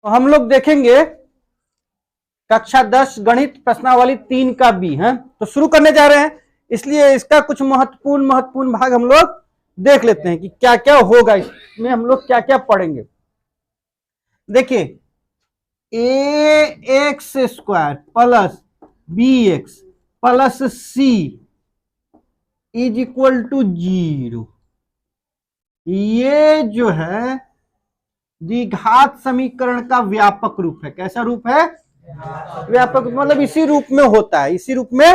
तो हम लोग देखेंगे कक्षा 10 गणित प्रश्नावली 3 का बी है। तो शुरू करने जा रहे हैं, इसलिए इसका कुछ महत्वपूर्ण भाग हम लोग देख लेते हैं कि क्या क्या होगा, इसमें हम लोग क्या क्या पढ़ेंगे। देखिए, A X square plus B X plus C is equal to 0, ये जो है द्विघात समीकरण का व्यापक रूप है। कैसा रूप है? व्यापक, मतलब इसी रूप में होता है, इसी रूप में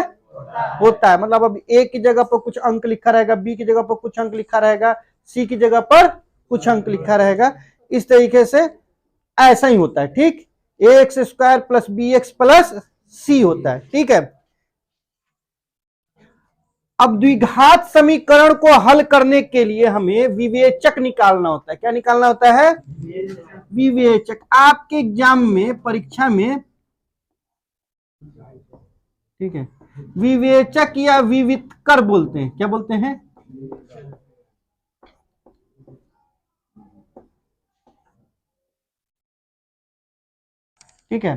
होता है। मतलब अब ए की जगह पर कुछ अंक लिखा रहेगा, बी की जगह पर कुछ अंक लिखा रहेगा, सी की जगह पर कुछ अंक लिखा रहेगा। इस तरीके से ऐसा ही होता है। ठीक, A X square plus B X plus C होता है। ठीक है, अब द्विघात समीकरण को हल करने के लिए हमें विवेचक निकालना होता है। क्या निकालना होता है? विवेचक। आपके एग्जाम में, परीक्षा में, ठीक है, विवेचक या विवितकर बोलते हैं। क्या बोलते हैं? ठीक है,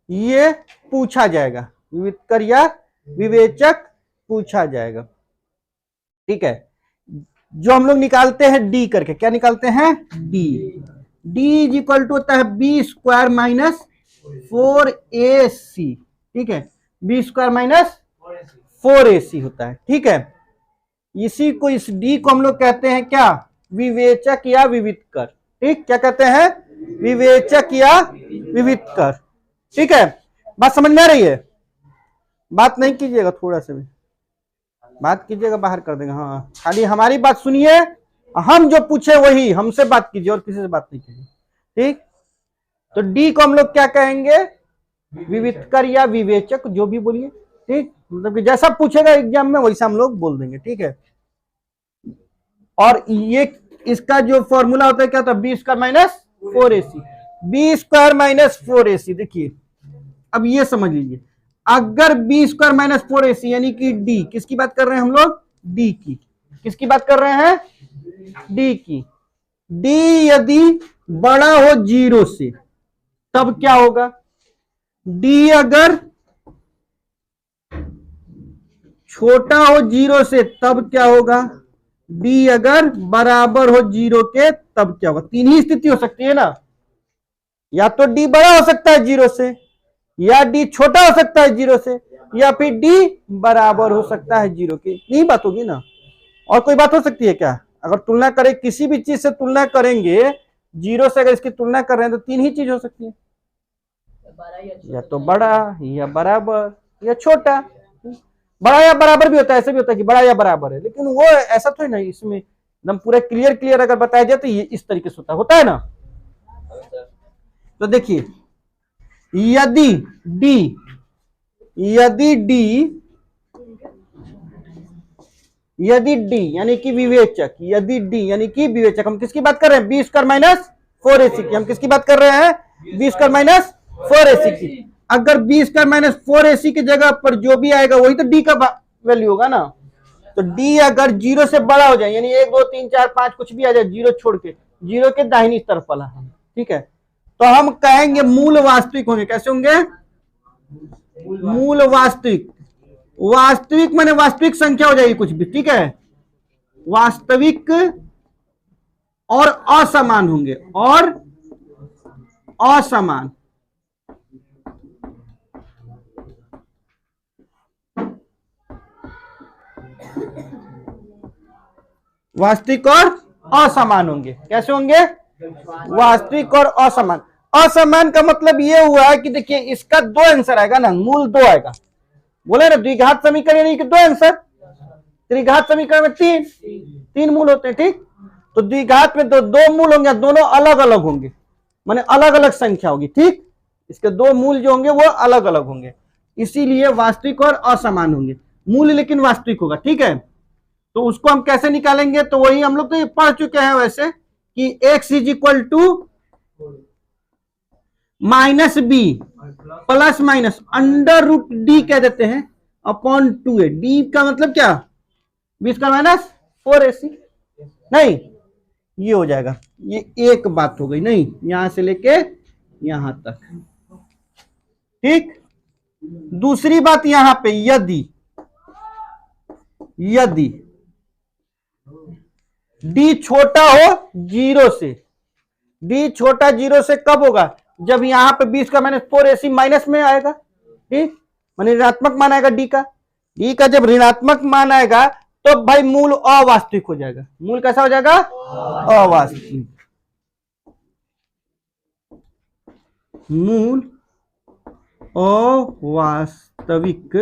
ये पूछा जाएगा, विवितकर या विवेचक पूछा जाएगा। ठीक है, जो हम लोग निकालते हैं डी करके। क्या निकालते हैं? D. D is equal to होता है बी स्क्वायर माइनस 4ac। ठीक है, बी स्क्वायर माइनस 4ac होता है। ठीक है, इसी को, इस डी को हम लोग कहते हैं क्या? विवेचक या विवितकर। ठीक, क्या कहते हैं? विवेचक या विवितकर। ठीक है, बात समझ में आ रही है? बात नहीं कीजिएगा, थोड़ा सा भी बात कीजिएगा, बाहर कर देंगे। हाँ, खाली हमारी बात सुनिए, हम जो पूछे वही हमसे बात कीजिए और किसी से बात नहीं कीजिए। ठीक, तो डी को हम लोग क्या कहेंगे? विवितकर या विवेचक, जो भी बोलिए। ठीक, मतलब कि जैसा पूछेगा एग्जाम में वैसा हम लोग बोल देंगे। ठीक है, और ये इसका जो फॉर्मूला होता है क्या होता है? B square minus 4ac। B square minus 4ac, देखिए अब ये समझ लीजिए, अगर बी स्क्वायर माइनस 4ac यानी कि डी, किसकी बात कर रहे हैं हम लोग? डी की। किसकी बात कर रहे हैं? डी की। डी यदि बड़ा हो 0 से तब क्या होगा? डी अगर छोटा हो 0 से तब क्या होगा? डी अगर बराबर हो 0 के तब क्या होगा? तीन ही स्थिति हो सकती है ना, या तो डी बड़ा हो सकता है 0 से, या डी छोटा हो सकता है 0 से, या फिर डी बराबर हो सकता है 0 के। यही बात होगी ना, और कोई बात हो सकती है क्या? अगर तुलना करें, किसी भी चीज से तुलना करेंगे, 0 से अगर इसकी तुलना कर रहे हैं तो तीन ही चीज हो सकती है, या तो बड़ा, या बराबर, या छोटा। बड़ा या बराबर भी होता है, ऐसे भी होता है कि बड़ा या बराबर है, लेकिन वो ऐसा तो है ना, इसमें एकदम पूरा क्लियर अगर बताया जाए तो ये इस तरीके से होता है ना। तो देखिए, यदि डी यानी कि विवेचक, यदि डी यानी कि विवेचक, हम किसकी बात कर रहे हैं? बी स्क्वायर माइनस 4ac की। हम किसकी बात कर रहे हैं? बी स्क्वायर माइनस 4ac की। अगर बी स्क्वायर माइनस 4ac की जगह पर जो भी आएगा वही तो डी का वैल्यू होगा ना। तो डी अगर 0 से बड़ा हो जाए, यानी 1 2 3 4 5 कुछ भी आ जाए 0 छोड़ के, 0 के दाहिनी तरफ वाला है, ठीक है, तो हम कहेंगे मूल वास्तविक होंगे। कैसे होंगे? मूल वास्तविक। वास्तविक माने वास्तविक संख्या हो जाएगी कुछ भी। ठीक है, वास्तविक और असमान होंगे, और असमान। वास्तविक और असमान होंगे। कैसे होंगे? वास्तविक और असमान। असमान का मतलब ये हुआ है कि देखिए, इसका 2 आंसर आएगा ना, मूल 2 आएगा। बोले ना द्विघात समीकरण यानी कि 2 आंसर, त्रिघात समीकरण में 3 मूल होते हैं। ठीक, तो द्विघात में तो 2 मूल होंगे, दोनों अलग अलग होंगे, माने अलग अलग संख्या होगी। ठीक, इसके 2 मूल जो होंगे वो अलग अलग होंगे, इसीलिए वास्तविक और असमान होंगे। मूल लेकिन वास्तविक होगा। ठीक है, तो उसको हम कैसे निकालेंगे? तो वही हम लोग तो ये पढ़ चुके हैं वैसे, कि x is equal to minus B plus minus under root D कह देते हैं अपॉन 2a। डी का मतलब क्या? बी स्क्वायर माइनस 4ac, नहीं, ये हो जाएगा। ये एक बात हो गई, नहीं यहां से लेके यहां तक, ठीक। दूसरी बात यहां पे, यदि यदि डी छोटा हो जीरो से, डी छोटा जीरो से कब होगा, जब यहां पे 20 का -4ac माइनस में आएगा, ठीक, माने ऋणात्मक मान आएगा डी का। डी का जब ऋणात्मक मान आएगा तो भाई मूल अवास्तविक हो जाएगा। मूल कैसा हो जाएगा, अवास्तविक। मूल अवास्तविक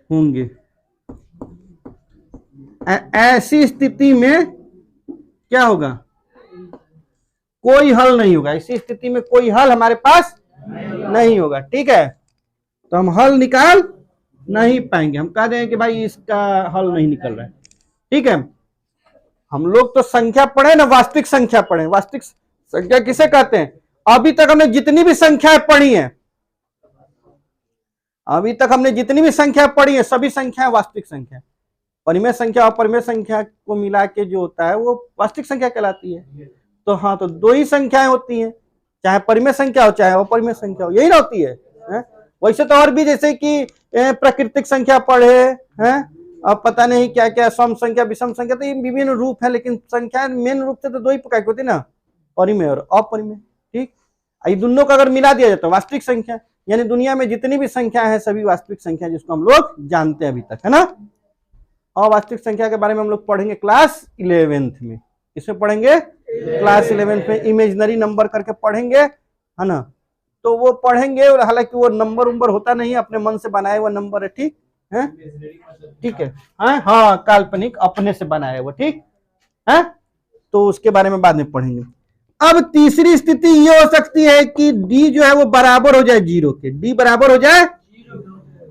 होंगे। ऐसी स्थिति में क्या होगा, कोई हल नहीं होगा। ऐसी स्थिति में कोई हल हमारे पास नहीं होगा, ठीक है। तो हम हल निकाल नहीं पाएंगे, हम कह देंगे कि भाई इसका हल नहीं निकल रहा है, ठीक है। हम लोग तो संख्या पढ़े ना, वास्तविक संख्या पढ़े। वास्तविक संख्या किसे कहते हैं, अभी तक हमने जितनी भी संख्याएं पढ़ी हैं, अभी तक हमने जितनी भी संख्या पढ़ी है सभी संख्याएं वास्तविक संख्या। परिमेय संख्या और परिमेय संख्या को मिला के जो होता है वो वास्तविक संख्या कहलाती है। तो हाँ, तो दो ही संख्याएं होती हैं, चाहे परिमेय संख्या हो चाहे अपरिमेय संख्या हो, यही ना होती है। वैसे तो और भी, जैसे कि प्राकृतिक संख्या पढ़े हैं, अब पता नहीं क्या क्या, सम संख्या विषम संख्या, तो ये विभिन्न रूप है, लेकिन संख्या मेन रूप से तो दो ही प्रकार की होती है ना, परिमेय और अपरिमेय, ठीक। ये दोनों का अगर मिला दिया जाए तो वास्तविक संख्या, यानी दुनिया में जितनी भी संख्या है सभी वास्तविक संख्या, जिसको हम लोग जानते हैं अभी तक, है ना। अवास्तविक संख्या के बारे में हम लोग पढ़ेंगे क्लास 11th में। इसमें पढ़ेंगे क्लास 11th में, इमेजिनरी नंबर करके पढ़ेंगे, है ना। तो वो पढ़ेंगे, और हालांकि वो नंबर उम्बर होता नहीं है, अपने मन से बनाया हुआ नंबर है, ठीक है, ठीक है। हाँ, काल्पनिक अपने से बनाया हुआ, ठीक है। तो उसके बारे में बाद में पढ़ेंगे। अब तीसरी स्थिति ये हो सकती है कि डी जो है वो बराबर हो जाए जीरो के, डी बराबर हो जाए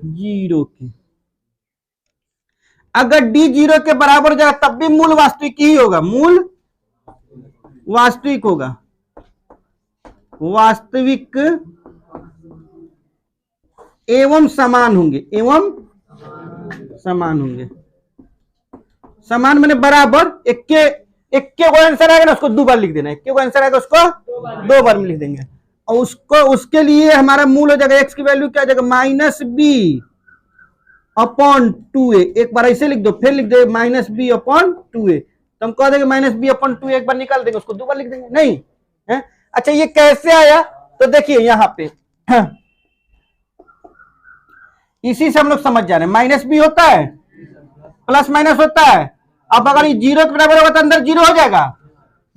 जीरो के। अगर डी जीरो के बराबर हो जाए तब भी मूल वास्तविक ही होगा, मूल वास्तविक होगा, वास्तविक एवं समान होंगे, एवं समान होंगे। समान माने बराबर, एक के को आंसर आएगा ना उसको दो बार लिख देना, एक के को आंसर आएगा उसको दो बार में लिख देंगे। और उसको, उसके लिए हमारा मूल हो जाएगा, एक्स की वैल्यू क्या आ जाएगा, -b अपॉन 2a। एक बार ऐसे लिख दो, फिर लिख दो -b अपॉन 2a, तो हम कह देंगे -b अपॉन 2a, एक बार निकाल देंगे, उसको दो बार लिख देंगे, नहीं है। अच्छा, ये कैसे आया, तो देखिए यहां पे इसी से हम लोग समझ जा रहे हैं, -b होता है, प्लस माइनस होता है। अब अगर ये जीरो के बराबर होगा तो अंदर जीरो हो जाएगा,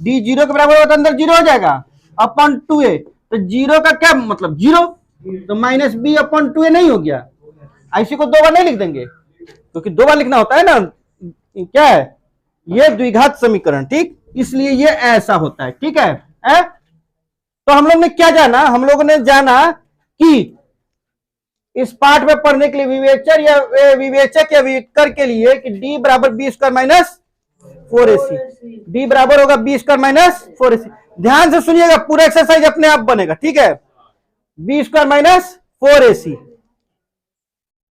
डी जीरो के बराबर होगा तो अंदर जीरो हो जाएगा, अपॉन 2a। तो जीरो का क्या मतलब, जीरो, तो -b अपॉन 2a नहीं हो गया। ऐसी को दो बार नहीं लिख देंगे, क्योंकि दो बार लिखना होता है ना, क्या है ये द्विघात समीकरण, ठीक, इसलिए ये ऐसा होता है, ठीक है। तो हम लोग ने क्या जाना, हम लोगों ने जाना कि इस पाठ में पढ़ने के लिए विवेचक या विवेचकर के लिए कि डी बराबर b² - 4ac, डी बराबर होगा b² - 4ac। ध्यान से सुनिएगा, पूरा एक्सरसाइज अपने आप बनेगा, ठीक है। b² - 4ac,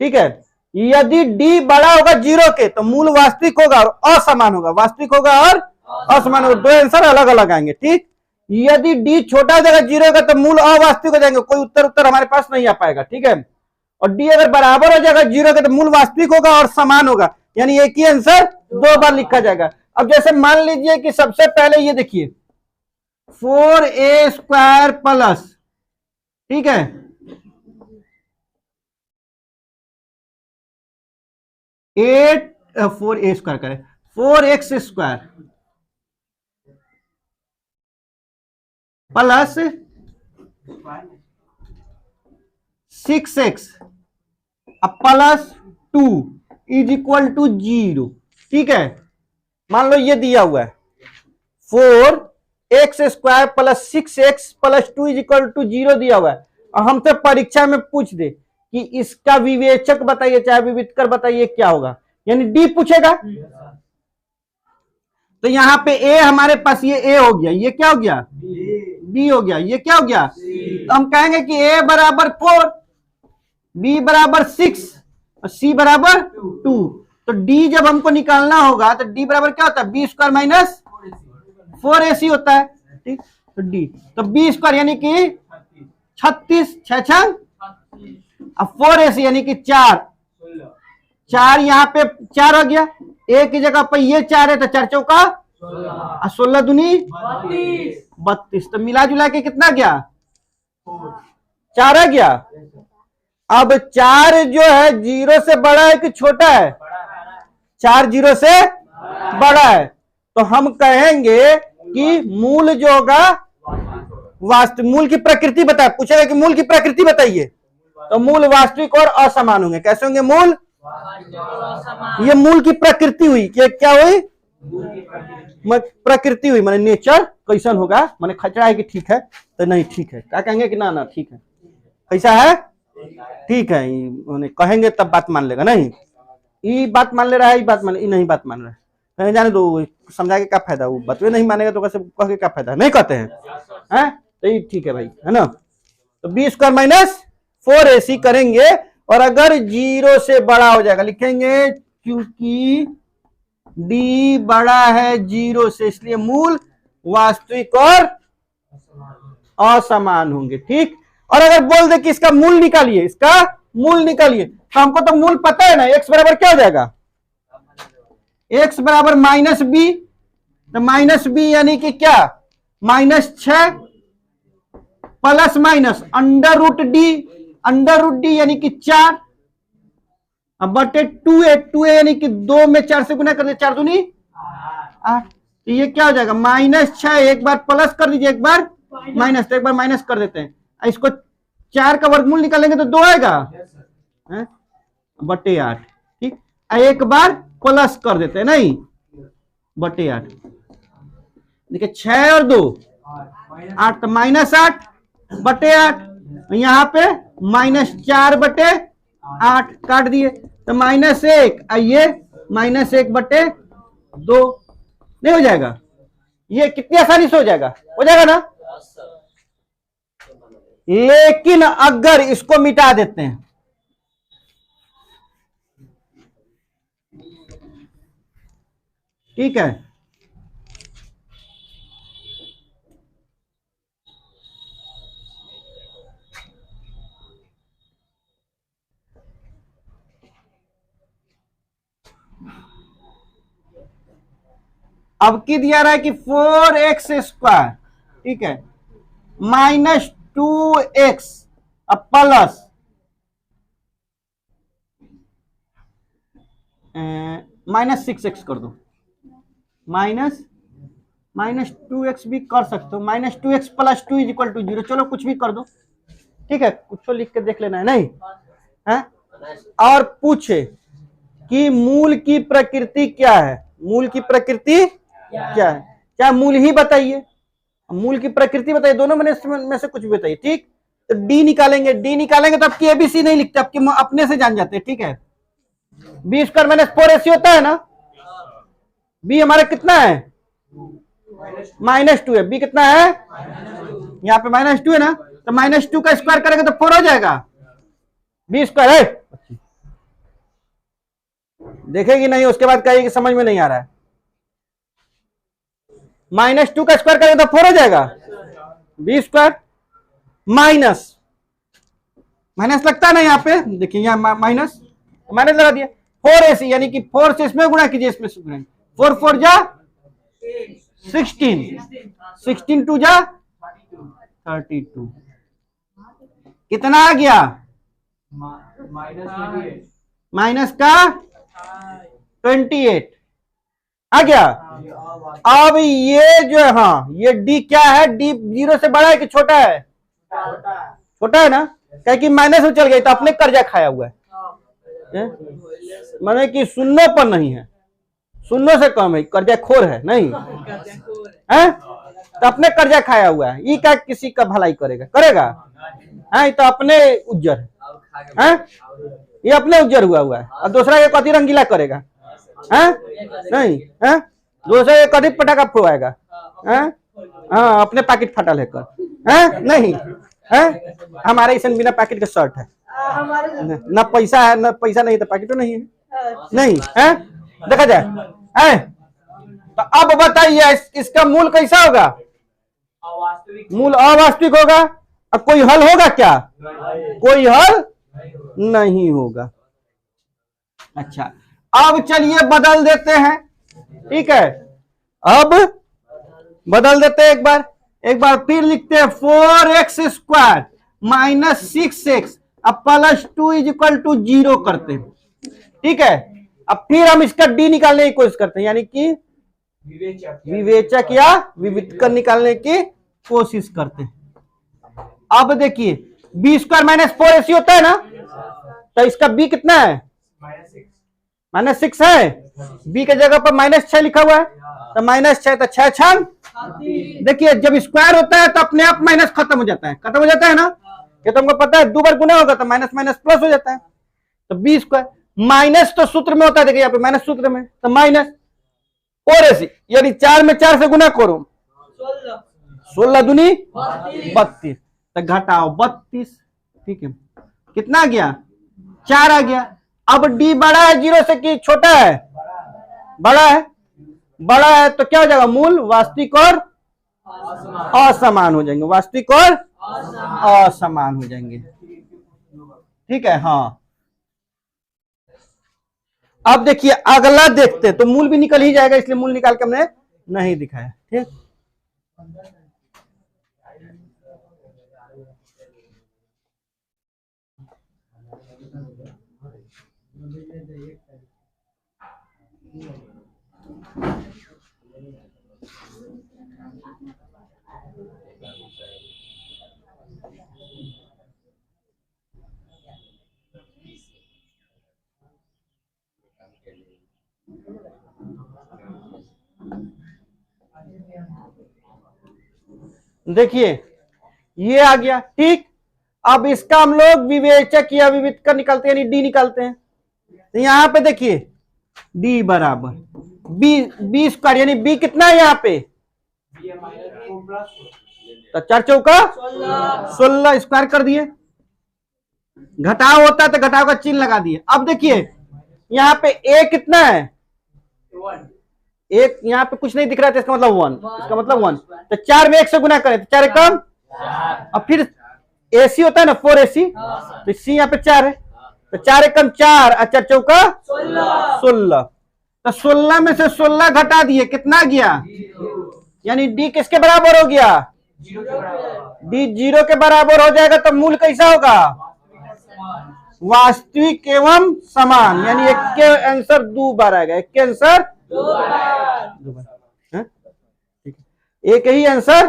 ठीक है। यदि डी बड़ा होगा जीरो के तो मूल वास्तविक होगा और असमान होगा, वास्तविक होगा और असमान होगा, दो आंसर अलग अलग आएंगे, ठीक। यदि डी छोटा हो जाएगा जीरो का तो मूल अवास्तविक हो जाएंगे, कोई उत्तर हमारे पास नहीं आ पाएगा, ठीक है। और डी अगर बराबर हो जाएगा जीरो के तो मूल वास्तविक होगा और समान होगा, यानी एक ही आंसर दो बार लिखा जाएगा। अब जैसे मान लीजिए कि सबसे पहले ये देखिए 4a² प्लस, ठीक है, 4a² करें, 4x² plus 6x plus 2 is equal to 0, ठीक है। मान लो ये दिया हुआ है 4x² plus 6x plus 2 is equal to 0 दिया हुआ है, और हमसे परीक्षा में पूछ दे कि इसका विवेचक बताइए चाहे विविधकर बताइए क्या होगा, यानी डी पूछेगा। तो यहां पे ए हमारे पास ये ए हो गया, ये क्या हो गया, बी हो गया, ये क्या हो गया, तो हम कहेंगे कि ए बराबर 4, बी बराबर 6, सी बराबर 2। तो डी जब हमको निकालना होगा तो डी बराबर क्या होता है, बी स्क्वायर माइनस 4ac होता है। ठीक, तो डी तो बी स्क्वायर यानी कि 36, 6 अब 4ac यानी कि 4 यहाँ पे 4 हो गया, एक की जगह पर ये 4 है तो 4 चौका 16 दूनी 32। तो मिला जुला के कितना गया, 4 आ गया। अब 4 जो है 0 से बड़ा है कि छोटा है, 4 0 से बड़ा है, तो हम कहेंगे कि मूल जो होगा वास्तविक, मूल की प्रकृति बताए, पूछेगा कि मूल की प्रकृति बताइए, तो मूल वास्तविक और असमान होंगे। कैसे होंगे मूल, ये मूल की प्रकृति हुई, क्या हुई, प्रकृति हुई, माने नेचर कैसन होगा, माने खचरा है कि ठीक है, तो नहीं ठीक है, क्या कहेंगे कि ना ठीक है, कैसा है ठीक है, कहेंगे तब बात मान लेगा। नहीं, ये बात मान ले रहा है, ये बात मान, ये नहीं बात मान रहा है, कहीं जाने दो, समझा के क्या फायदा, वो बात नहीं मानेगा तो कैसे कह के क्या फायदा, नहीं कहते हैं, तो ये ठीक है भाई, है ना। तो बी स्क्वायर माइनस 4ac करेंगे, और अगर 0 से बड़ा हो जाएगा लिखेंगे क्योंकि d बड़ा है 0 से, इसलिए मूल वास्तविक और असमान होंगे। ठीक, और अगर बोल दे कि इसका मूल निकालिए, इसका मूल निकालिए, तो हमको तो मूल पता है ना, x बराबर क्या हो जाएगा, x बराबर माइनस बी, तो माइनस बी यानी कि क्या, -6 plus minus under root D यानी कि 4, अब बटे 2a यानी कि 2 में 4 से गुना कर दे, 4 दूनी 8, तो ये क्या हो जाएगा -6, एक बार प्लस कर दीजिए, एक बार माइनस, तो एक बार माइनस कर देते हैं, इसको 4 का वर्गमूल निकालेंगे तो 2 आएगा, बटे 8। ठीक, एक बार प्लस कर देते हैं, नहीं बटे 8, देखिए 6 और 2 8, तो -8 बटे 8, यहाँ पे -4 बटे 8 काट दिए, तो -1, आइए -1 बटे 2, नहीं हो जाएगा, ये कितनी आसानी से हो जाएगा ना। लेकिन अगर इसको मिटा देते हैं, ठीक है, अब की दिया रहा है कि 4x², ठीक है, -2x, अब प्लस -6x कर दो, -2x भी कर सकते हो, -2x + 2 = 0, चलो कुछ भी कर दो, ठीक है, कुछ लिख के देख लेना है, नहीं है। और पूछे कि मूल की प्रकृति क्या है, मूल की प्रकृति क्या है, क्या मूल ही बताइए, मूल की प्रकृति बताइए, दोनों में से कुछ भी बताइए। ठीक, तो डी निकालेंगे, तो आपकी एबीसी नहीं लिखते, आपके अपने से जान जाते हैं। ठीक है, बी स्क्वायर माइनस 4ac होता है ना, बी हमारा कितना है -2 है, बी कितना है यहाँ पे -2 है ना, तो -2 का स्क्वायर करेंगे तो 4 हो जाएगा, बी स्क्वायर है, देखेगी नहीं, उसके बाद कहेगी समझ में नहीं आ रहा है, -2 का स्क्वायर करेंगे तो 4 हो जाएगा, बी स्क्वायर माइनस लगता है ना, यहाँ पे देखिए, यहाँ माइनस लगा दिया, 4ac यानी कि 4 से इसमें गुणा कीजिए, इसमें से गुणा, 4 4 जा 16, 16 2 जा 32, कितना आ गया, माइनस का 28 आ गया। अब ये जो है, हाँ, ये डी क्या है, डी 0 से बड़ा है कि छोटा है, छोटा है ना, क्या कि माइनस में चल गया तो अपने कर्जा खाया हुआ है, माने कि शून्य पर नहीं है, शून्य से कम है, कर्जा खोर है, नहीं है, तो अपने कर्जा खाया हुआ है, ये क्या किसी का भलाई करेगा, है, तो अपने उज्जर है, ये अपने उज्जर हुआ है, और दूसरा ये कति रंगीला करेगा, है नहीं, है दूसरा ये कति पटाखा फोड़ाएगा, हाँ, अपने पैकेट फटा लेकर, है नहीं, है हमारे ऐसा बिना पैकेट का शर्ट है, ना पैसा है, ना पैसा नहीं तो पैकेट नहीं है, नहीं है, देखा जाए है। तो अब बताइए इसका मूल कैसा होगा? मूल अवास्तविक होगा। अब कोई हल होगा क्या? कोई हल नहीं होगा। अच्छा, अब चलिए बदल देते हैं, ठीक है। अब बदल देते हैं, एक बार फिर लिखते हैं 4x² माइनस 6x अब +2 = 0 करते हैं, ठीक है। अब फिर हम इसका डी निकालने की कोशिश करते हैं, यानी कि विवेचक या विवितकर निकालने की कोशिश करते हैं। अब देखिए b² - 4ac होता है ना, तो इसका b कितना है? -6 है। b के जगह पर -6 लिखा हुआ है, तो -6 तो 6 छन। देखिए जब स्क्वायर होता है तो अपने आप माइनस खत्म हो जाता है ना, ये तो हमको पता है, 2 बार गुना होगा तो माइनस माइनस प्लस हो जाता है। तो b² माइनस तो सूत्र में होता है, देखिए यहाँ पे माइनस सूत्र में, तो -4ac यानी 4 में 4 से गुना करो, 16 दूनी 32, तो घटाओ 32, ठीक है। कितना आ गया? 4 आ गया। अब डी बड़ा है 0 से कि छोटा है? बड़ा है। बड़ा है तो क्या हो जाएगा? मूल वास्तविक और असमान हो जाएंगे, वास्तविक और असमान हो जाएंगे, ठीक है। हाँ, अब देखिए अगला देखते हैं, तो मूल भी निकल ही जाएगा, इसलिए मूल निकाल के हमने नहीं दिखाया, ठीक। देखिए ये आ गया, ठीक। अब इसका हम लोग विवेचक या विवितकर निकालते हैं, यानी डी निकालते हैं। तो यहां पे देखिए डी बराबर b² यानी b कितना है यहाँ पे? तो 4 चौका 16 स्क्वायर कर दिए। घटाव होता है तो घटाव का चिन्ह लगा दिए। अब देखिए यहाँ पे a कितना है? एक यहाँ पे कुछ नहीं दिख रहा था, इसका मतलब 1, इसका मतलब 1। तो 4 में 1 से गुना करें तो 4 कम, अब फिर AC होता है ना 4AC, तो C यहाँ पे 4 है, तो 4 एकम 4 और 4 चौका 16। तो 16 में से 16 घटा दिए, कितना गया? यानी D किसके बराबर हो गया? D 0 के बराबर हो जाएगा। तो मूल कैसा होगा? वास्तविक एवं समान, यानी एक के आंसर 2 बार आएगा, एक के आंसर 2 बार, एक ही आंसर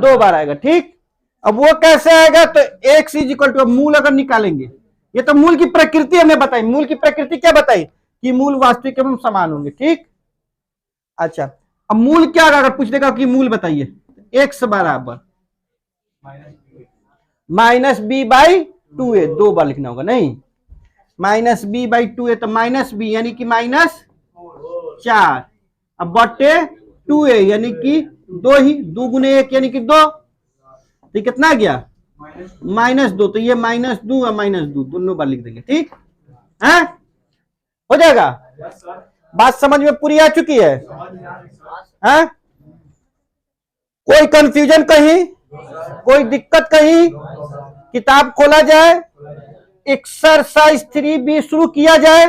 2 बार आएगा, ठीक। अब वो कैसे आएगा? तो x = मूल अगर निकालेंगे, ये तो मूल की प्रकृति हमने बताई। मूल की प्रकृति क्या बताई? कि मूल वास्तविक एवं समान होंगे, ठीक। अच्छा, अब मूल क्या अगर पूछ देगा कि मूल बताइए, x बराबर -b/2a, 2 बार लिखना होगा, नहीं, -b/2a, तो -b यानी कि -4, अब बटे 2a यानी कि 2 ही, 2 गुने 1 यानी कि 2, तो कितना गया? -2, तो ये -2 और -2 दोनों बार लिख देंगे, ठीक है, हो जाएगा। बात समझ में पूरी आ चुकी है? हैं? कोई कंफ्यूजन कहीं, कोई दिक्कत कहीं? किताब खोला जाए, एक्सरसाइज 3B शुरू किया जाए।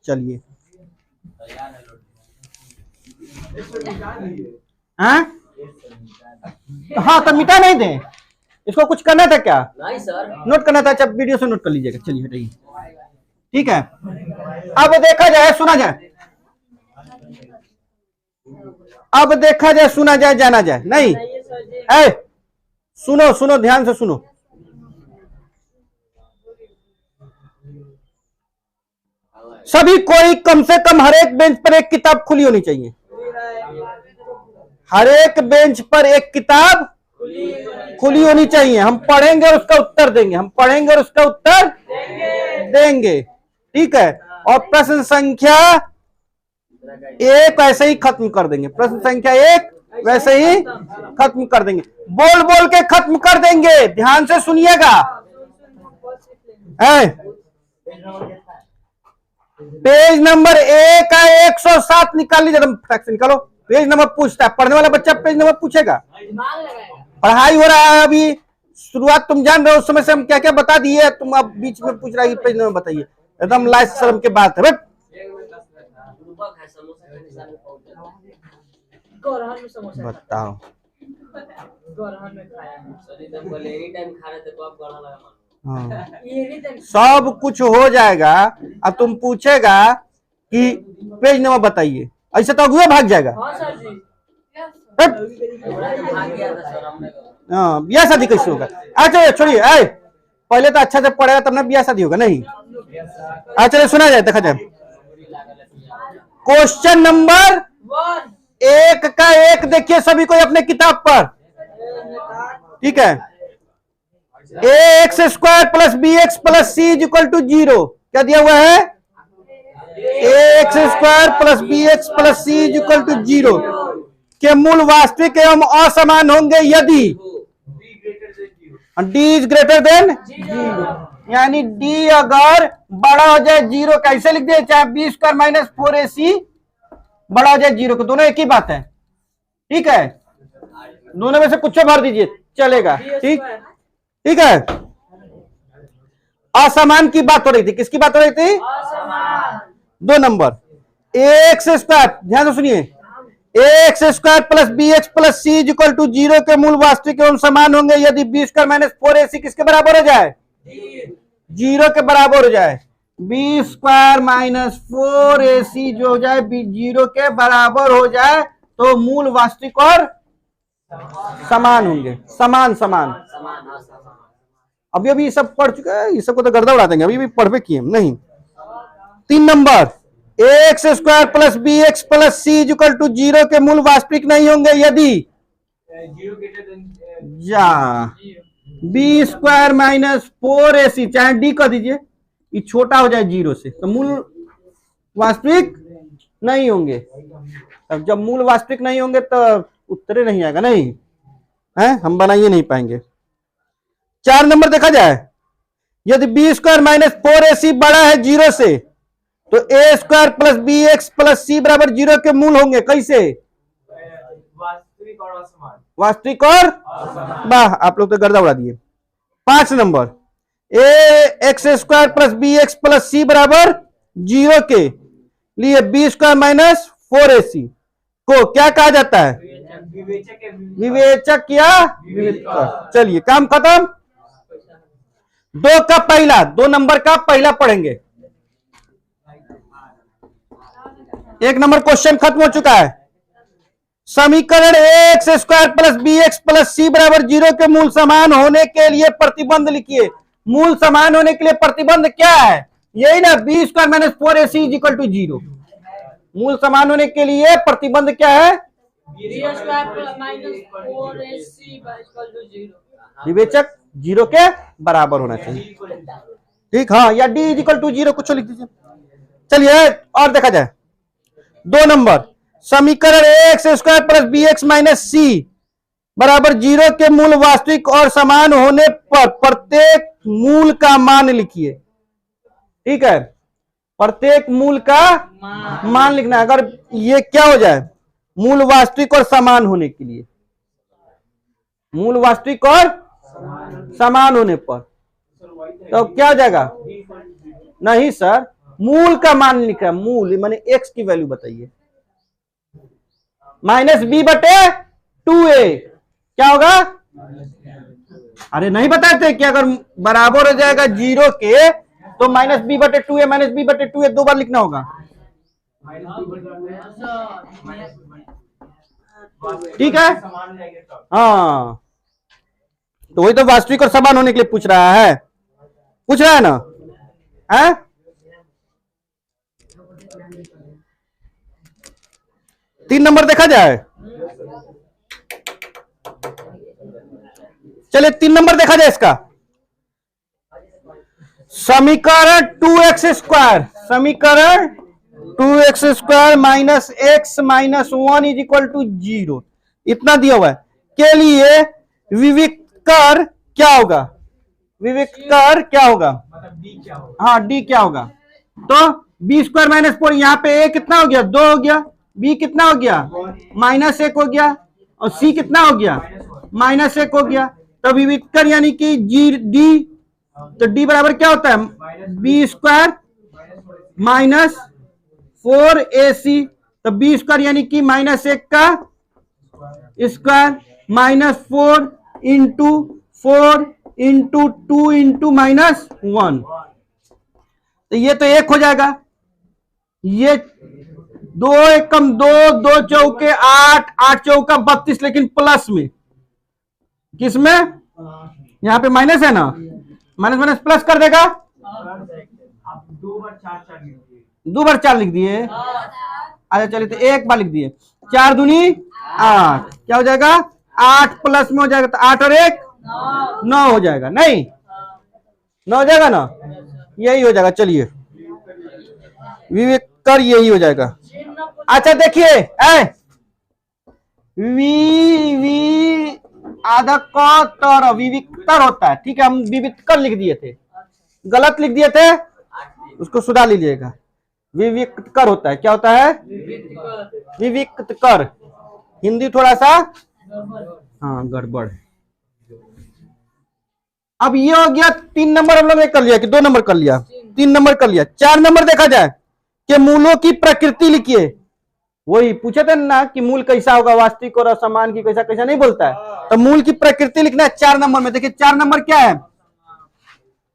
चलिए, हाँ तो मिटा नहीं दे, इसको कुछ करना था क्या? नहीं सर, नोट करना था। अच्छा, वीडियो से नोट कर लीजिएगा। चलिए हटाइए, ठीक है। अब देखा जाए, सुना जाए, अब देखा जाए, सुना जाए, जाना जाए, नहीं है। सुनो सुनो, ध्यान से सुनो। सभी कोई कम से कम हर एक बेंच पर एक किताब खुली होनी चाहिए। हर एक बेंच पर एक किताब खुली होनी चाहिए। हम पढ़ेंगे और उसका उत्तर देंगे, हम पढ़ेंगे और उसका उत्तर देंगे, ठीक है। और प्रश्न संख्या 1 वैसे ही खत्म कर देंगे, प्रश्न संख्या 1 वैसे ही खत्म कर देंगे, बोल बोल के खत्म कर देंगे। ध्यान से सुनिएगा, है? पेज नंबर ए का 107 निकाल लीजिए, फटाक से निकालो। पेज नंबर पूछता है, पढ़ने वाला बच्चा पेज नंबर पूछेगा। पढ़ाई हो रहा है अभी, शुरुआत तुम जान रहे हो, उस समय से हम क्या क्या बता दिए, तुम अब बीच में पूछ रहा है पेज नंबर बताइए। एकदम लाज शर्म की बात है। बताओ, हाँ, सब कुछ हो जाएगा। अब तुम पूछेगा कि पेज नंबर बताइए, ऐसे तो अगुआ भाग जाएगा। हाँ, ब्याह शादी कैसे होगा? अच्छा छोड़िए, पहले तो अच्छा से पढ़ेगा तब ना ब्याह शादी होगा। नहीं, अच्छा सुना जाए, देखा जाए। क्वेश्चन नंबर 1 का 1 देखिए सभी कोई अपने किताब पर, ठीक है। ax square plus B X plus C is equal to 0, क्या दिया हुआ है? ax square plus B X plus C is equal to 0 के मूल वास्तविक एवं असमान होंगे यदि d इज ग्रेटर देन 0, यानी d अगर बड़ा हो जाए 0, कैसे लिख दिए? चाहे बी स्क्वायर माइनस 4ac बड़ा हो जाए 0 को, दोनों एक ही बात है, ठीक है। दोनों में से कुछ भर दीजिए, चलेगा, ठीक, ठीक है। असमान की बात हो रही थी, किसकी बात हो रही थी? 2 नंबर। एक्स स्क्वायर, ध्यान से सुनिए, X square plus B X plus C is equal to 0 के मूल वास्तविक एवं समान होंगे यदि बी स्क्वायर माइनस 4ac किसके बराबर हो जाए? 0 के बराबर हो जाए। बी स्क्वायर माइनस 4ac जो हो जाए 0 के बराबर हो जाए तो मूल वास्तविक और समान होंगे। समान समान अभी अभी ये सब पढ़ चुका है, ये सब को तो गर्दा उड़ा देंगे, अभी भी पढ़ पे किए नहीं। 3 number, X square plus B X plus C is equal to 0 के मूल वास्तविक नहीं होंगे यदि बी स्क्वायर माइनस 4ac, चाहे डी कर दीजिए, ये छोटा हो जाए 0 से, तो मूल वास्तविक नहीं होंगे। अब जब मूल वास्तविक नहीं होंगे तो उत्तरे नहीं आएगा, नहीं है, हम बनाइए नहीं पाएंगे। 4 नंबर देखा जाए, यदि बी स्क्वायर माइनस 4ac बड़ा है 0 से तो A square plus B X plus C बराबर 0 के मूल होंगे, कैसे? वास्तविक और वाह, आप लोग तो गर्दा उड़ा दिए। 5 नंबर, A X square plus B X plus C बराबर 0 के लिए बी स्क्वायर माइनस 4ac को क्या कहा जाता है? विवेचक या विविधकर। चलिए काम खत्म। 2 नंबर का पहला पढ़ेंगे। 1 नंबर क्वेश्चन खत्म हो चुका है। समीकरण X square plus B X plus C बराबर 0 के मूल समान होने के लिए प्रतिबंध लिखिए। मूल समान होने के लिए प्रतिबंध क्या है? यही ना, B square minus 4ac is equal to 0। मूल समान होने के लिए प्रतिबंध क्या है? विवेचक 0 के बराबर होना चाहिए, ठीक, हाँ, या d इज इक्वल टू 0 कुछ लिख दीजिए। चलिए और देखा जाए। 2 नंबर, समीकरण X square plus B X minus C बराबर 0 के मूल वास्तविक और समान होने पर प्रत्येक मूल का मान लिखिए, ठीक है। प्रत्येक मूल का मान लिखना है। अगर ये क्या हो जाए, मूल वास्तविक और समान होने के लिए, मूल वास्तविक और समान होने पर तो क्या हो जाएगा? नहीं सर, मूल का मान लिखा है, मूल माने एक्स की वैल्यू बताइए। माइनस बी बटे 2a क्या होगा? अरे नहीं बताते कि अगर बराबर हो जाएगा 0 के तो माइनस बी बटे 2a, माइनस बी बटे 2a 2 बार लिखना होगा, ठीक है। हाँ, तो वही तो वास्तविक और समान होने के लिए पूछ रहा है ना, है? तीन नंबर देखा जाए। चलिए 3 नंबर देखा जाए इसका। समीकरण 2x स्क्वायर, समीकरण 2x square minus X minus 1 is equal to 0 इतना दिया हुआ है के लिए विविधकर क्या होगा? विविक्त कर क्या होगा, मतलब डी क्या होगा, हाँ डी क्या होगा, तो बी स्क्वायर माइनस 4, यहाँ पे ए कितना हो गया 2 हो गया, बी कितना हो गया -1 हो गया, और सी कितना हो गया -1 हो गया। तो विविक्त कर यानी कि जी डी, तो डी बराबर क्या होता है बी स्क्वायर -4ac, तो बी स्क्वायर यानी कि -1 का स्क्वायर -4 इंटू 4 इंटू 2 इंटू -1, तो ये तो 1 हो जाएगा, ये 2 एकम 2, 2 चौके 8, 8 चौका 32, लेकिन प्लस में, किसमें यहाँ पे माइनस है ना, माइनस माइनस प्लस कर देगा, 2 बार 4 लिख दिए, अच्छा चलिए तो एक बार लिख दिए, 4 दूनी 8, क्या हो जाएगा 8 प्लस में हो जाएगा, तो 8 और 1 9 हो जाएगा, नहीं 9 हो जाएगा ना, यही हो जाएगा। चलिए विवेक कर यही हो जाएगा। अच्छा देखिए वी आधा क तर विविक्तर होता है, ठीक है, हम विविक्तर लिख दिए थे, गलत लिख दिए थे, उसको सुधार लीजिएगा। विविक्तर होता है, क्या होता है विविक्तर, हिंदी थोड़ा सा हाँ गड़बड़। अब ये हो गया 3 नंबर हम लोग ने कर लिया कि 2 नंबर कर लिया, 3 नंबर कर लिया। 4 नंबर देखा जाए कि मूलों की प्रकृति लिखिए, वही पूछे थे ना कि मूल कैसा होगा, वास्तविक और असमान की कैसा कैसा नहीं बोलता है, तो मूल की प्रकृति लिखना है 4 नंबर में। देखिए 4 नंबर क्या है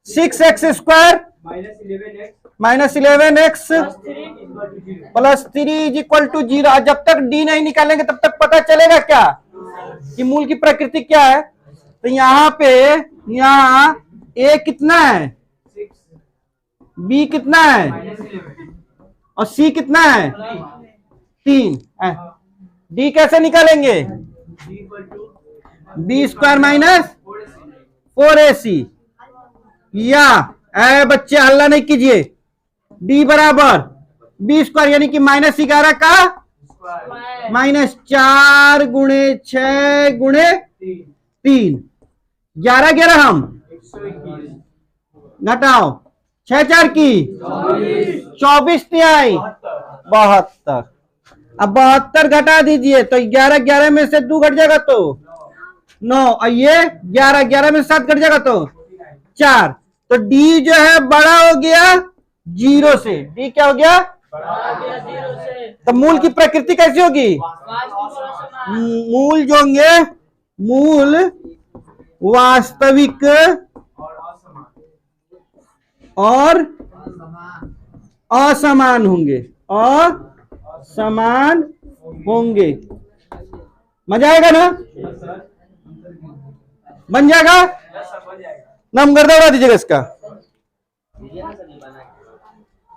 6x square -11x plus 3 is equal to 0। जब तक डी नहीं निकालेंगे तब तक पता चलेगा क्या कि मूल की प्रकृति क्या है। तो यहाँ पे यहाँ ए कितना है, बी कितना है और सी कितना है 3। डी कैसे निकालेंगे, बी स्क्वायर -4ac, या बच्चे हल्ला नहीं कीजिए, डी बराबर बी स्क्वायर यानी कि -11 का -4 गुणे 6 गुणे 3, 11 11 हम घटाओ 6 4 की 24 तिहाई 72। अब 72 घटा दीजिए तो 11 11 में से 2 घट जाएगा तो 9, और ये 11 11 में 7 घट जाएगा तो 4। तो डी जो है बड़ा हो गया 0 से, डी क्या हो गया तो मूल की प्रकृति कैसी होगी, मूल जो होंगे मूल वास्तविक और असमान होंगे, असमान होंगे। मजा आएगा ना, बन जाएगा नंबर दौड़ा दीजिएगा इसका।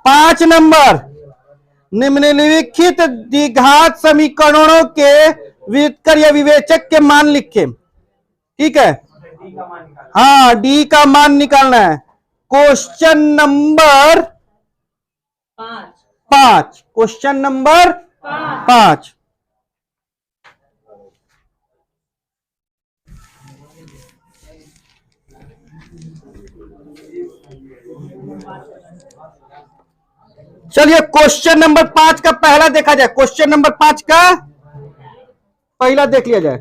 5 नंबर निम्नलिखित द्विघात समीकरणों के व्युत्कर या विवेचक के मान लिखे, ठीक है, हाँ डी का मान निकालना है। Question number 5, question number 5। चलिए क्वेश्चन नंबर 5 का पहला देखा जाए, क्वेश्चन नंबर 5 का पहला देख लिया जाए।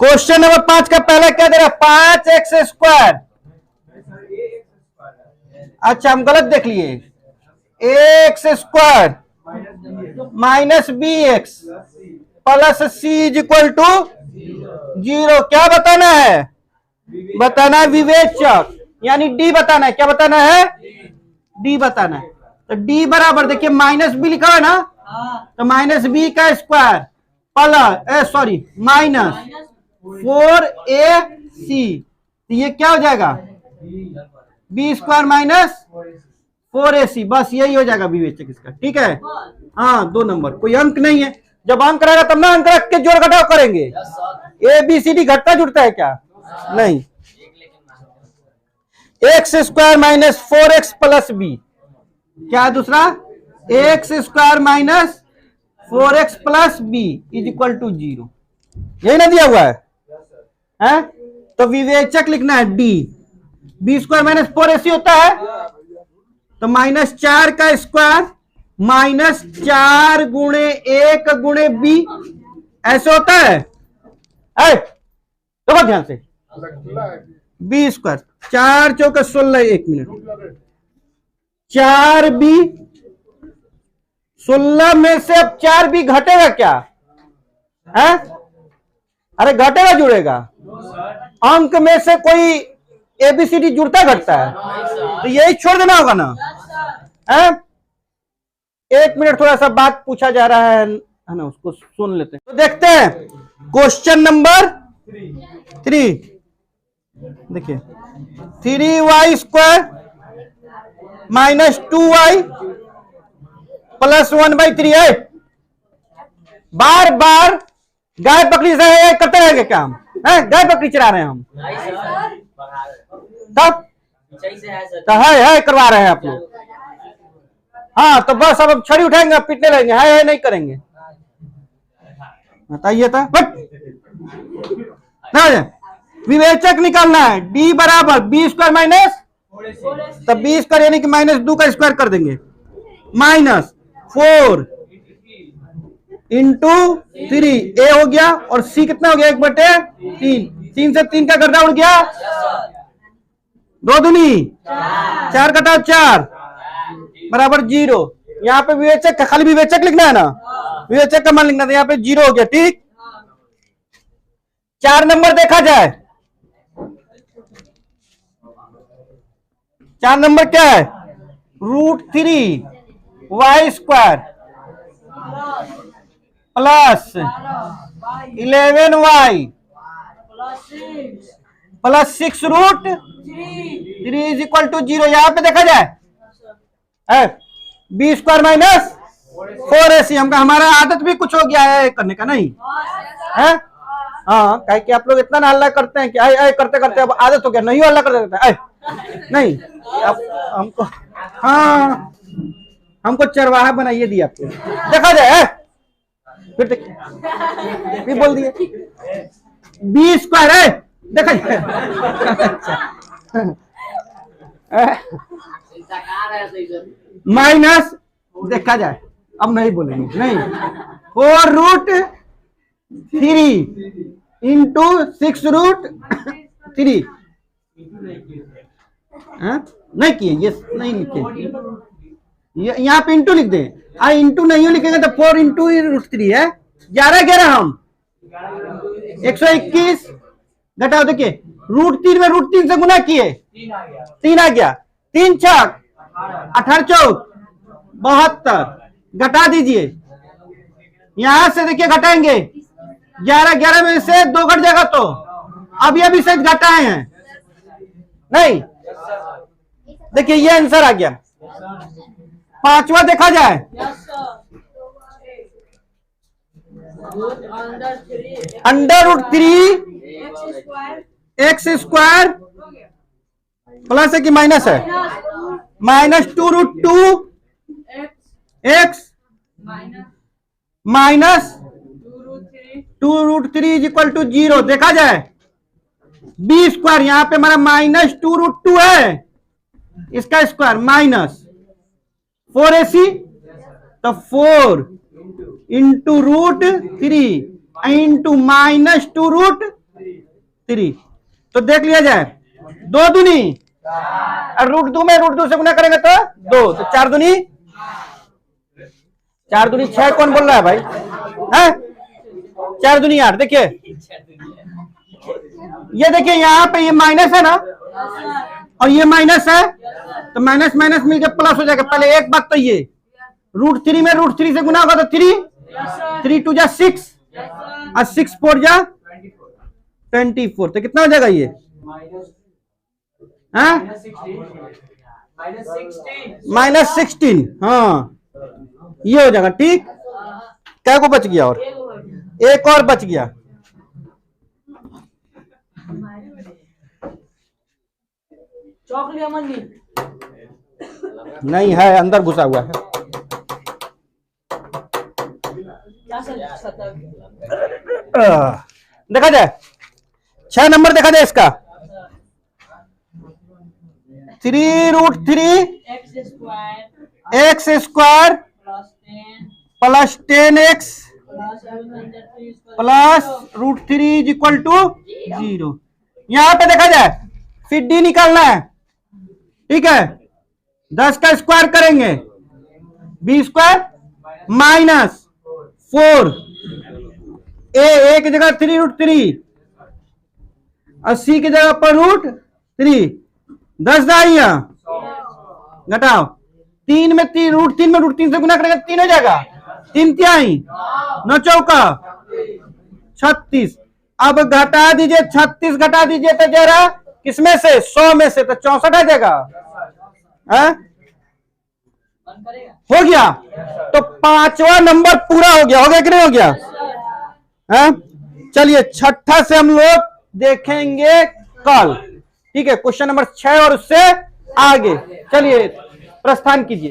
क्वेश्चन नंबर 5 का पहला क्या दे रहा है 5x स्क्वायर, अच्छा हम गलत देख लिए, X square -bx plus C is equal to 0। क्या बताना है, बताना है विवेचक यानी डी बताना है, क्या बताना है डी बताना है। तो डी बराबर देखिए -b लिखा है ना, तो -b का स्क्वायर प्लस -4ac, तो ये क्या हो जाएगा b स्क्वायर -4ac, बस यही हो जाएगा विवेचक इसका, ठीक है। हाँ 2 नंबर, कोई अंक नहीं है, जब अंक रहेगा तब ना अंक रख के जोड़ घटाव करेंगे। ए बी सी डी घटता जुड़ता है क्या, नहीं। X square -4x plus B, क्या है दूसरा X square -4x plus B is equal to 0। यही ना दिया हुआ है? तो विवेचक लिखना है D. B square minus 4ac होता है, तो -4 का स्क्वायर -4 गुणे 1 गुणे बी, ऐसे होता है। तो ध्यान से, बी स्क्वायर 4 चौके 16, 1 मिनट, 4b, 16 में से अब 4b घटेगा क्या है? अरे घटेगा जुड़ेगा? अंक में से कोई एबीसीडी जुड़ता घटता है? तो यही छोड़ देना होगा ना। है? 1 मिनट, थोड़ा सा बात पूछा जा रहा है ना, उसको सुन लेते हैं। तो देखते हैं क्वेश्चन नंबर 3। देखिए, 3y स्क्वायर -2y प्लस 1/3 है। बार बार गाय पकड़ी से करते रहेंगे क्या हम? गाय पकड़ी चला रहे हैं हम? तब तो है करवा रहे हैं आप लोग। हाँ, तो बस अब छड़ी उठाएंगे, पीटने लगेंगे, है नहीं करेंगे। बताइए था विवेचक निकालना है। d बराबर बी स्क्वायर माइनस, तब बी स्क्वायर यानी कि -2 का स्क्वायर कर देंगे, -4 इंटू 3 ए हो गया, और सी कितना हो गया? 1/3। 3 से 3 का गर्दा उड़ गया, 2 दूनी 4 कटा 4 बराबर 0। यहाँ पे विवेचक, खाली विवेचक लिखना है ना, विवेचक का मान लिखना था, यहाँ पे 0 हो गया। ठीक, 4 नंबर देखा जाए। 4 नंबर क्या है? √3y square plus 11y plus 6√3 is equal to 0। यहां पे देखा जाए बी स्क्वायर माइनस 4ac। हमका हमारा आदत भी कुछ हो गया है करने का, नहीं है? हाँ, कहे कि आप लोग इतना ना हल्ला करते हैं कि आए करते करते अब आदत हो गया, नहीं हल्ला कर देता है नहीं। अब हमको, हाँ, हमको चरवाहा बनाइए दिया आपको। देखा जाए फिर भी बोल दिए बी स्क्वायर है, देखा जाए माइनस, देखा जाए, अब नहीं बोलेंगे, नहीं, 4√3 इंटू 6√3 नहीं किए, ये नहीं लिखे, यहाँ पे इंटू लिख दें। इंटू नहीं लिखेंगे तो 4 इंटू √3 है 11 हम 121 घटाओ। देखिए √3 में √3 से गुना किए 3 आ गया, 3 छक 18 चौक 72 घटा दीजिए। यहां से देखिए घटाएंगे 11 में से 2 घट जाएगा, तो अब ये भी सच घटाए हैं नहीं। देखिए ये आंसर आ गया। 5वां देखा जाए, √3 x स्क्वायर प्लस है कि माइनस है? -2√2 x minus 2√3 is equal to 0। देखा जाए बी स्क्वायर, यहां पे हमारा -2√2 है, इसका स्क्वायर -4ac, तो 4 इंटू √3 इंटू -2√3। तो देख लिया जाए 2 दूनी, और √2 में √2 से गुना करेंगे तो 2, तो 4 दूनी 6। कौन बोल रहा है भाई? है 4 दूनी 8। देखिए ये देखिए यहाँ पे ये माइनस है ना, और ये माइनस है, तो माइनस माइनस मिलकर प्लस हो जाएगा। पहले एक बात तो ये √3 में √3 से गुना होगा तो 3 2 जा 6 और 6 4 जा 24, तो कितना हो जाएगा ये? -16। हाँ ये हो जाएगा। ठीक, क्या को बच गया? और एक और बच गया। नहीं है, अंदर घुसा हुआ है। देखा जाए 6 नंबर देखा जाए इसका 3√3 x square plus 10x plus √3 is equal to 0। यहां पे देखा जाए फिर डी निकालना है, ठीक है। 10 का स्क्वायर करेंगे बी स्क्वायर माइनस 4 ए की जगह 3√3 और सी की जगह पर √3। 10 दाइया घटाओ 3 में 3 से गुना करेगा 3 हो जाएगा, 3 तिहाई 9 चौका 36। अब घटा दीजिए 36 घटा दीजिए तो जरा किसमें से 100 में से तो 64 आ जाएगा। हो गया तो 5वां नंबर पूरा हो गया कि नहीं हो गया? चलिए 6ठा से हम लोग देखेंगे कल, ठीक है। क्वेश्चन नंबर 6 और उससे आगे चलिए प्रस्थान कीजिए।